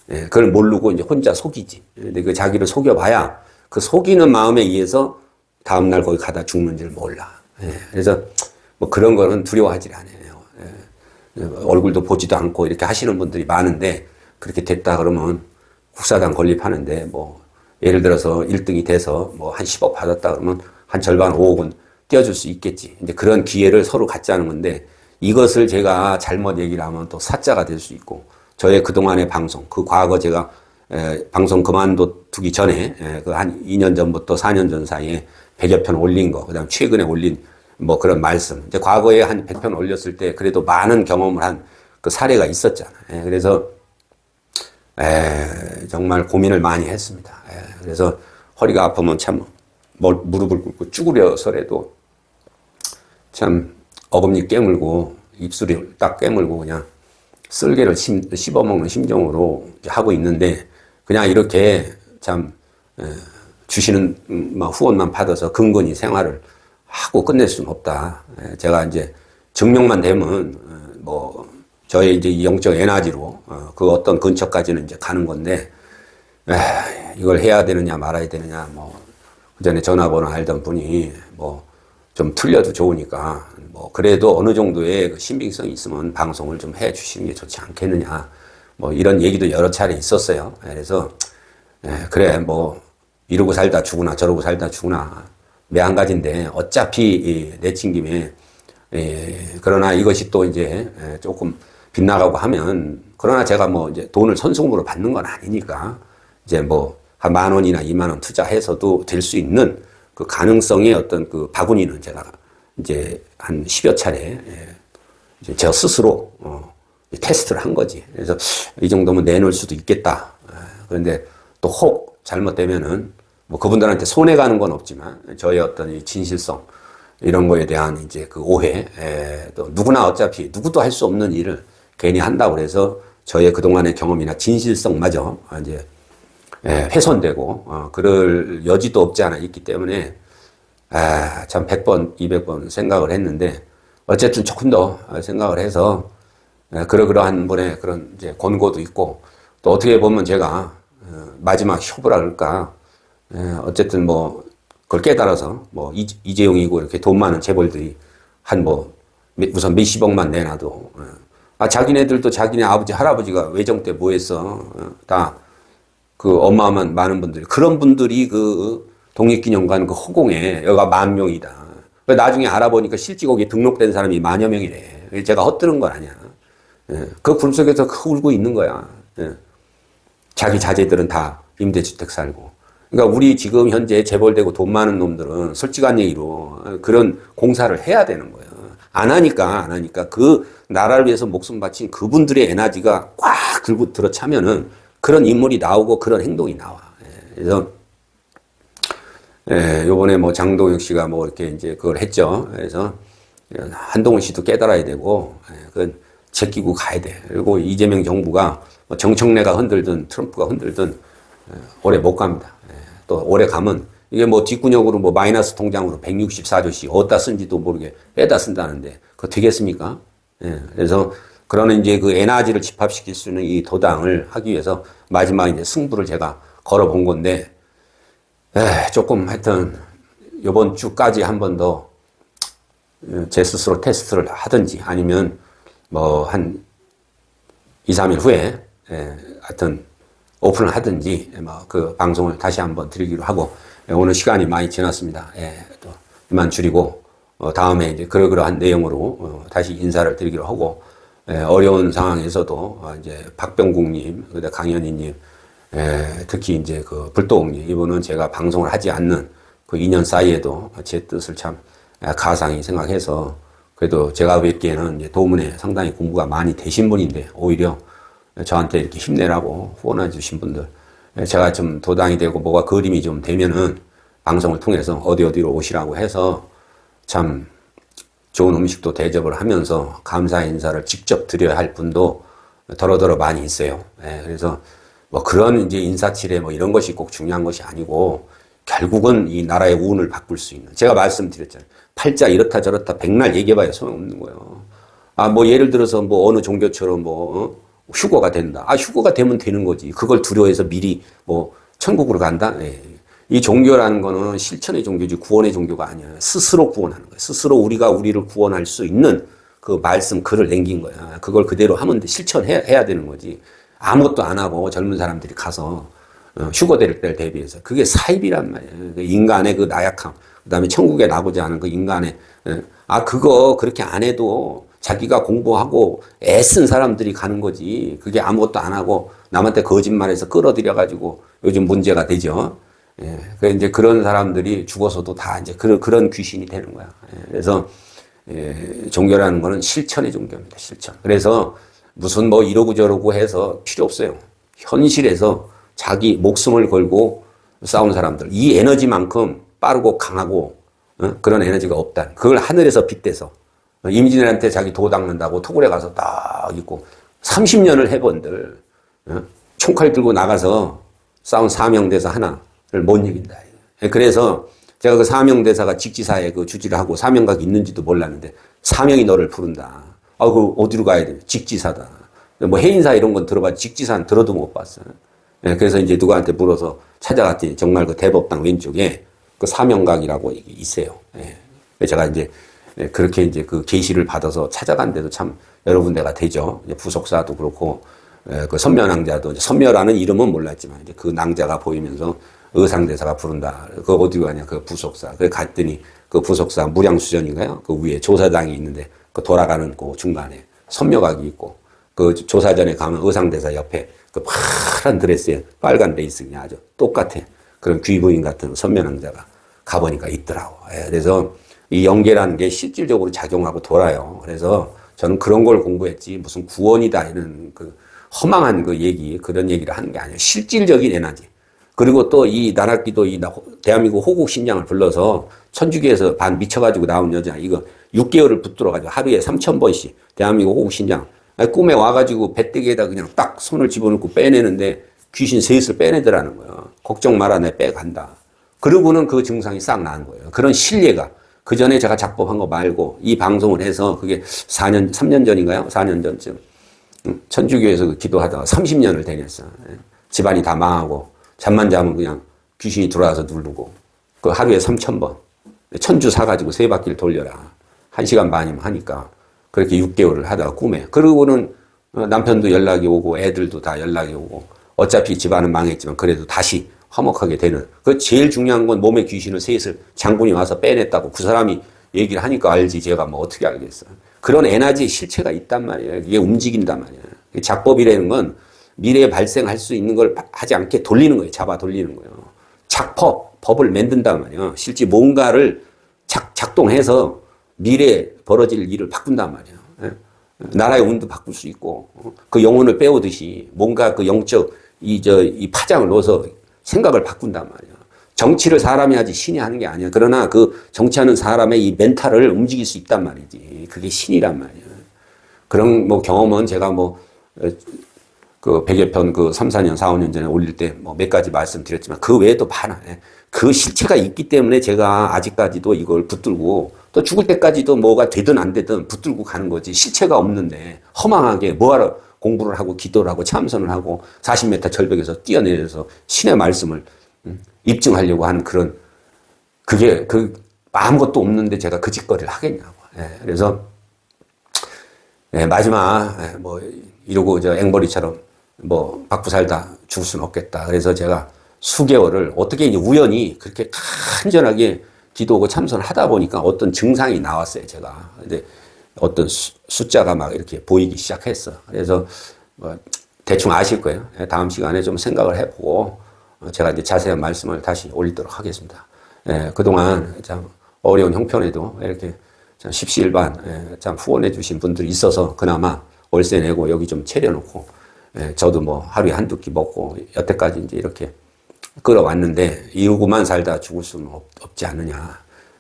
Speaker 1: 그걸 모르고 이제 혼자 속이지. 근데 그 자기를 속여봐야 그 속이는 마음에 의해서 다음날 거기 가다 죽는 줄 몰라. 그래서 뭐 그런 거는 두려워하지 않아요. 얼굴도 보지도 않고 이렇게 하시는 분들이 많은데 그렇게 됐다 그러면 국사당 건립하는데 뭐 예를 들어서 1등이 돼서 뭐 한 10억 받았다 그러면 한 절반 5억은 떼어줄 수 있겠지. 이제 그런 기회를 서로 갖자는 건데 이것을 제가 잘못 얘기를 하면 또 사자가 될 수 있고 저의 그동안의 방송, 그 과거 제가 방송 그만두기 전에 그 한 2년 전부터 4년 전 사이에 100여 편 올린 거, 그 다음 최근에 올린 뭐 그런 말씀. 이제 과거에 한 100편 올렸을 때 그래도 많은 경험을 한 그 사례가 있었잖아. 그래서 정말 고민을 많이 했습니다. 그래서 허리가 아프면 참 무릎을 꿇고 쭈그려서라도 참 어금니 깨물고 입술을 딱 깨물고 그냥 쓸개를 씹어먹는 심정으로 하고 있는데 그냥 이렇게 참 주시는 후원만 받아서 근근히 생활을 하고 끝낼 수는 없다. 제가 이제 증명만 되면 뭐 저의 이제 영적 에너지로 그 어떤 근처까지는 이제 가는 건데 이걸 해야 되느냐 말아야 되느냐 뭐 그전에 전화번호 알던 분이 뭐 좀 틀려도 좋으니까 뭐 그래도 어느 정도의 그 신빙성이 있으면 방송을 좀 해 주시는 게 좋지 않겠느냐 뭐 이런 얘기도 여러 차례 있었어요. 그래서 그래 뭐 이러고 살다 죽으나 저러고 살다 죽으나 매 한 가지인데 어차피 내친 김에 그러나 이것이 또 이제 조금 빗나가고 하면 그러나 제가 뭐 이제 돈을 선송으로 받는 건 아니니까 이제 뭐 한 10,000원이나 20,000원 투자해서도 될 수 있는 그 가능성의 어떤 그 바구니는 제가 이제 한 10여 차례 이제 제가 스스로 테스트를 한 거지. 그래서 이 정도면 내놓을 수도 있겠다. 그런데 또 혹 잘못되면은 뭐 그분들한테 손해 가는 건 없지만 저의 어떤 이 진실성 이런 거에 대한 이제 그 오해 또 누구나 어차피 누구도 할 수 없는 일을 괜히 한다고 해서 저의 그동안의 경험이나 진실성마저 이제 훼손되고 그럴 여지도 없지 않아 있기 때문에 참 100번 200번 생각을 했는데 어쨌든 조금 더 생각을 해서 그러한 분의 그런 이제 권고도 있고 또 어떻게 보면 제가 마지막 효부라 그럴까 어쨌든 뭐 그걸 깨달아서 뭐 이재용이고 이렇게 돈 많은 재벌들이 한 뭐 우선 몇십억만 내놔도 자기네들도 자기네 아버지 할아버지가 외정 때 뭐 했어 다 그 어마어마한 많은 분들이 그런 분들이 그 독립기념관 그 허공에 여기가 10,000명이다. 나중에 알아보니까 실제 거기에 등록된 사람이 10,000여 명이래. 제가 헛들은 건 아니야. 그 굴 속에서 울고 있는 거야. 자기 자제들은 다 임대주택 살고. 그러니까 우리 지금 현재 재벌되고 돈 많은 놈들은 솔직한 얘기로 그런 공사를 해야 되는 거예요. 안 하니까 그 나라를 위해서 목숨 바친 그분들의 에너지가 꽉 들고 들어차면은 그런 인물이 나오고 그런 행동이 나와. 그래서 요번에 뭐 장동혁 씨가 뭐 이렇게 이제 그걸 했죠. 그래서 한동훈 씨도 깨달아야 되고 그건 제끼고 가야 돼. 그리고 이재명 정부가 정청래가 흔들든 트럼프가 흔들든 오래 못 갑니다. 또 오래 가면 이게 뭐 뒷구녕으로 뭐 마이너스 통장으로 164조씩 어디다 쓴지도 모르게 빼다 쓴다는데 그거 되겠습니까? 예. 그래서 그러는 이제 그 에너지를 집합시킬 수 있는 이 도당을 하기 위해서 마지막 이제 승부를 제가 걸어본 건데, 조금 하여튼 요번 주까지 한 번 더 제 스스로 테스트를 하든지 아니면 뭐 한 2, 3일 후에 하여튼 오픈을 하든지 뭐 그 방송을 다시 한번 드리기로 하고, 오늘 시간이 많이 지났습니다. 또 이만 줄이고 다음에 이제 그러한 내용으로 다시 인사를 드리기로 하고, 어려운 상황에서도 이제 박병국님, 그다음 강현희님, 특히 이제 그 불도옥님, 이분은 제가 방송을 하지 않는 그 2년 사이에도 제 뜻을 참 가상히 생각해서, 그래도 제가 뵙기에는 이제 도문에 상당히 공부가 많이 되신 분인데 오히려 저한테 이렇게 힘내라고 후원해 주신 분들, 제가 좀 도당이 되고 뭐가 그림이 좀 되면은 방송을 통해서 어디로 오시라고 해서 참 좋은 음식도 대접을 하면서 감사 인사를 직접 드려야 할 분도 더러더러 많이 있어요. 그래서 뭐 그런 이제 인사치레 뭐 이런 것이 꼭 중요한 것이 아니고, 결국은 이 나라의 운을 바꿀 수 있는, 제가 말씀드렸잖아요. 팔자 이렇다 저렇다 백날 얘기해봐야 소용없는 거예요. 뭐 예를 들어서 뭐 어느 종교처럼 휴거가 된다. 휴거가 되면 되는 거지. 그걸 두려워해서 미리 뭐 천국으로 간다? 이 종교라는 거는 실천의 종교지 구원의 종교가 아니야. 스스로 구원하는 거야. 스스로 우리가 우리를 구원할 수 있는 그 말씀 글을 남긴 거야. 그걸 그대로 하면 돼. 실천해야 되는 거지. 아무것도 안 하고 젊은 사람들이 가서 휴거될 때를 대비해서, 그게 사입이란 말이야. 인간의 그 나약함, 그 다음에 천국에 나고자 하는 그 인간의, 그거 그렇게 안 해도 자기가 공부하고 애쓴 사람들이 가는 거지. 그게 아무것도 안 하고 남한테 거짓말해서 끌어들여가지고 요즘 문제가 되죠. 이제 그런 사람들이 죽어서도 다 이제 그런 귀신이 되는 거야. 그래서 종교라는 거는 실천의 종교입니다. 실천. 그래서 무슨 뭐 이러고 저러고 해서 필요 없어요. 현실에서 자기 목숨을 걸고 싸운 사람들, 이 에너지만큼 빠르고 강하고 그런 에너지가 없다. 그걸 하늘에서 빗대서 임진왜란때 자기 도 닦는다고 토굴에 가서 딱 있고 30년을 해본들 총칼 들고 나가서 싸운 사명대사 하나를 못 이긴다. 그래서 제가 그 사명대사가 직지사에 그 주지를 하고 사명각이 있는지도 몰랐는데, 사명이 너를 부른다. 그 어디로 가야 돼? 직지사다. 뭐 해인사 이런 건 들어봤지 직지사는 들어도 못 봤어. 그래서 이제 누구한테 물어서 찾아갔더니 정말 그 대법당 왼쪽에 그 사명각이라고 있어요. 제가 이제 그렇게 이제 그 계시를 받아서 찾아간 데도 참 여러 군데가 되죠. 부속사도 그렇고, 그 선묘낭자도, 선묘라는 이름은 몰랐지만 이제 그 낭자가 보이면서 의상대사가 부른다. 그 어디 가냐, 그 부속사. 그래 갔더니 그 부속사 무량수전인가요? 그 위에 조사장이 있는데 그 돌아가는 그 중간에 선묘각이 있고, 그 조사전에 가면 의상대사 옆에 그 파란 드레스에 빨간 레이스 그냥 아주 똑같아. 그런 귀부인 같은 선묘낭자가 가보니까 있더라고. 그래서 이 영계라는 게 실질적으로 작용하고 돌아요. 그래서 저는 그런 걸 공부했지 무슨 구원이다 이런 그 허망한 그 그런 얘기를 하는 게 아니에요. 실질적인 에너지. 그리고 또 이 나락기도 이 대한민국 호국 신장을 불러서 천주교에서 반 미쳐가지고 나온 여자, 이거 6개월을 붙들어가지고 하루에 3,000번씩 대한민국 호국 신장 꿈에 와가지고 배때기에다 그냥 딱 손을 집어넣고 빼내는데 귀신 셋을 빼내더라는 거예요. 걱정 마라, 내 빼간다. 그러고는 그 증상이 싹 나은 거예요. 그런 신뢰가. 그 전에 제가 작법한 거 말고 이 방송을 해서 그게 3년 전인가요? 4년 전쯤. 천주교에서 기도하다가 30년을 다녔어. 집안이 다 망하고 잠만 자면 그냥 귀신이 들어와서 누르고, 그 하루에 3,000번. 천주 사가지고 3바퀴를 돌려라. 1시간 반이면 하니까. 그렇게 6개월을 하다가 꿈에. 그러고는 남편도 연락이 오고 애들도 다 연락이 오고 어차피 집안은 망했지만 그래도 다시 화목하게 되는. 그 제일 중요한 건 몸에 귀신을 셋을 장군이 와서 빼냈다고 그 사람이 얘기를 하니까 알지 제가 뭐 어떻게 알겠어요. 그런 에너지 실체가 있단 말이에요. 이게 움직인단 말이에요. 작법이라는 건 미래에 발생할 수 있는 걸 하지 않게 돌리는 거예요. 잡아 돌리는 거예요. 법을 만든단 말이에요. 실제 뭔가를 작동해서 미래에 벌어질 일을 바꾼단 말이에요. 나라의 운도 바꿀 수 있고, 그 영혼을 빼오듯이 뭔가 그 영적 이 파장을 넣어서 생각을 바꾼단 말이에요. 정치를 사람이 하지 신이 하는 게 아니야. 그러나 그 정치하는 사람의 이 멘탈을 움직일 수 있단 말이지. 그게 신이란 말이에요. 그런 뭐 경험은 제가 뭐 그 100여 편 그 3, 4년, 4, 5년 전에 올릴 때 뭐 몇 가지 말씀드렸지만 그 외에도 많아요. 그 실체가 있기 때문에 제가 아직까지도 이걸 붙들고 또 죽을 때까지도 뭐가 되든 안 되든 붙들고 가는 거지. 실체가 없는데 허망하게 뭐하러 공부를 하고 기도를 하고 참선을 하고 40m 절벽에서 뛰어내려서 신의 말씀을 입증하려고 하는 그런 그게 아무것도 없는데 제가 그 짓거리를 하겠냐고. 그래서 마지막 뭐 이러고 저 앵벌이처럼 뭐 받고 살다 죽을 수는 없겠다. 그래서 제가 수개월을 어떻게 이제 우연히 그렇게 간절하게 기도하고 참선을 하다 보니까 어떤 증상이 나왔어요, 제가. 근데 어떤 숫자가 막 이렇게 보이기 시작했어. 그래서 뭐 대충 아실 거예요. 다음 시간에 좀 생각을 해보고 제가 이제 자세한 말씀을 다시 올리도록 하겠습니다. 그동안 참 어려운 형편에도 이렇게 참 십시일반 참 후원해 주신 분들이 있어서 그나마 월세 내고 여기 좀 차려놓고 저도 뭐 하루에 한두 끼 먹고 여태까지 이제 이렇게 끌어왔는데 이러고만 살다 죽을 수는 없지 않느냐.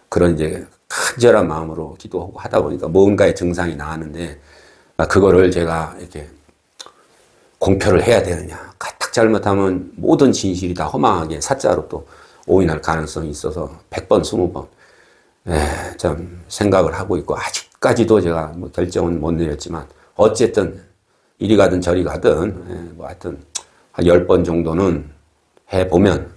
Speaker 1: 그런 이제 간절한 마음으로 기도하고 하다 보니까 뭔가의 증상이 나왔는데 그거를 제가 이렇게 공표를 해야 되느냐. 까딱 잘못하면 모든 진실이 다 허망하게 사자로 또 오인할 가능성이 있어서 100번, 20번 참 생각을 하고 있고 아직까지도 제가 뭐 결정은 못 내렸지만 어쨌든 이리 가든 저리 가든 뭐 하여튼 한 10번 정도는 해보면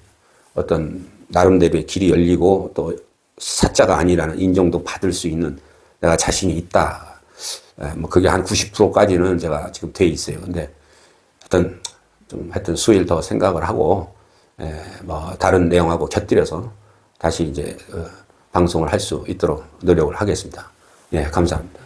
Speaker 1: 어떤 나름대로의 길이 열리고 또 사자가 아니라는 인정도 받을 수 있는 내가 자신이 있다. 뭐 그게 한 90%까지는 제가 지금 돼 있어요. 근데 하여튼 수일 더 생각을 하고 뭐 다른 내용하고 곁들여서 다시 이제 방송을 할 수 있도록 노력을 하겠습니다. 예, 감사합니다.